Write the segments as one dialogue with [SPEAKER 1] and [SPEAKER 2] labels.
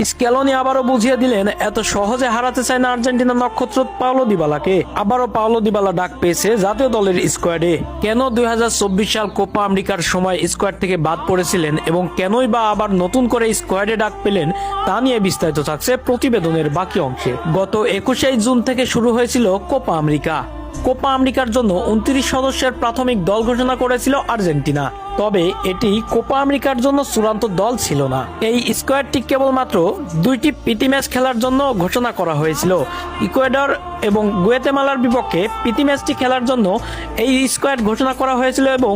[SPEAKER 1] Scaloni আবারও বুঝিয়ে দিলেন এত সহজে হারাতে চায় না আর্জেন্টিনা নক্ষত্র পাওলো দিবালাকে। আবারও পাওলো দিবালা ডাক পেয়েছে জাতীয় দলের স্কোয়াডে। কেন 2024 সাল কোপা আমেরিকার সময় স্কোয়াড থেকে বাদ পড়েছিলেন এবং কেনই বা আবার নতুন করে স্কোয়াডে ডাক পেলেন তা নিয়ে বিস্তারিত থাকছে প্রতিবেদনের বাকি অংশে। গত 21 জুন থেকে শুরু হয়েছিল কোপা আমেরিকা। কোপা আমেরিকার জন্য 29 সদস্যের প্রাথমিক দল ঘোষণা করেছিল আর্জেন্টিনা, তবে এটি কোপা আমেরিকার জন্য চূড়ান্ত দল ছিল না। এই স্কোয়াডটি কেবলমাত্র 2টি প্রীতি ম্যাচ খেলার জন্য ঘোষণা করা হয়েছিল। ইকুয়েডর এবং গুয়েতেমালার বিপক্ষে প্রীতি ম্যাচটি খেলার জন্য এই স্কোয়াড ঘোষণা করা হয়েছিল এবং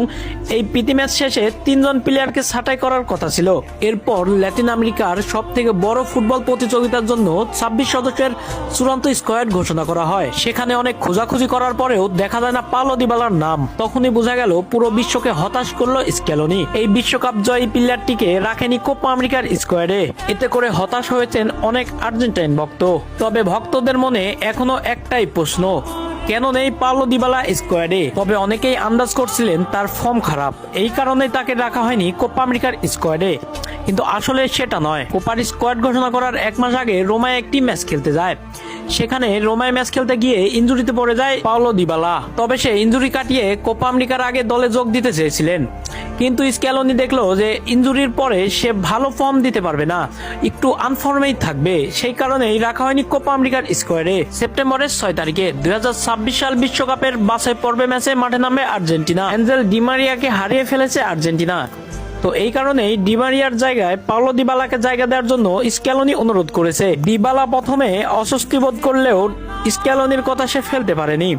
[SPEAKER 1] এই প্রীতি ম্যাচ শেষে 3 জন প্লেয়ারকে ছাঁটাই করার কথা ছিল। এরপর ল্যাটিন আমেরিকার সব থেকে বড় ফুটবল প্রতিযোগিতার জন্য 26 সদস্যের চূড়ান্ত স্কোয়াড ঘোষণা করা হয়। সেখানে অনেক খোঁজাখুঁজি করার পরেও দেখা যায় না পাওলো দিবালার নাম। তখনই বোঝা গেল পুরো বিশ্বকে হতাশ করলো স্ক্যালোনি। এই বিশ্বকাপ জয়ী প্লেয়ারটিকে রাখেনি কোপা আমেরিকার স্কোয়াডে। এতে করে হতাশ হয়েছেন অনেক আর্জেন্টাইন ভক্ত। তবে ভক্তদের মনে এখনো একটাই প্রশ্ন, কেন নেই পাওলো দিবালা স্কোয়াডে? তবে অনেকেই আন্দাজ করছিলেন তার ফর্ম খারাপ, এই কারণেই তাকে রাখা হয়নি কোপা আমেরিকার স্কোয়াডে। কিন্তু আসলে সেটা নয়। কোপার স্কোয়াড ঘোষণা করার 1 মাস আগে রোমায় একটি ম্যাচ খেলতে যায়। সেখানে রোমায় ম্যাচ খেলতে গিয়ে ইনজুরিতে পড়ে যায় পাওলো দিবালা। তবে সে ইনজুরি কাটিয়ে কোপা আমেরিকার আগে দলে যোগ দিতে চেয়েছিলেন, কিন্তু স্ক্যালোনি দেখলো যে ইনজুরির পরে সে ভালো ফর্ম দিতে পারবে না, একটু আনফর্মেই থাকবে। সেই কারণেই রাখা হয়নি কোপা আমেরিকার স্কোয়াডে। সেপ্টেম্বরের 6 তারিখে 2026 সাল বিশ্বকাপের বাছাই পর্বে ম্যাচে মাঠে নামবে আর্জেন্টিনা। অ্যাঞ্জেল ডি মারিয়াকে হারিয়ে ফেলেছে আর্জেন্টিনা। তো এই কারণেই ডি মারিয়ার জায়গায় পাওলো দিবালাকে জায়গা দেওয়ার জন্য স্ক্যালোনি অনুরোধ করেছে। দিবালা প্রথমে অস্বস্তি বোধ করলেও স্ক্যালোনির কথা সে ফেলতে পারেনি।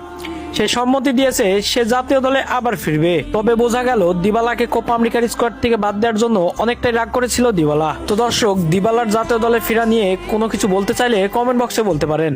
[SPEAKER 1] সে সম্মতি দিয়েছে সে জাতীয় দলে আবার ফিরবে। তবে বোঝা গেল দিবালাকে কোপা আমেরিকার স্কোয়াড থেকে বাদ দেওয়ার জন্য অনেকটাই রাগ করেছিল দিবালা। তো দর্শক, দিবালার জাতীয় দলে ফেরা নিয়ে কোনো কিছু বলতে চাইলে কমেন্ট বক্সে বলতে পারেন।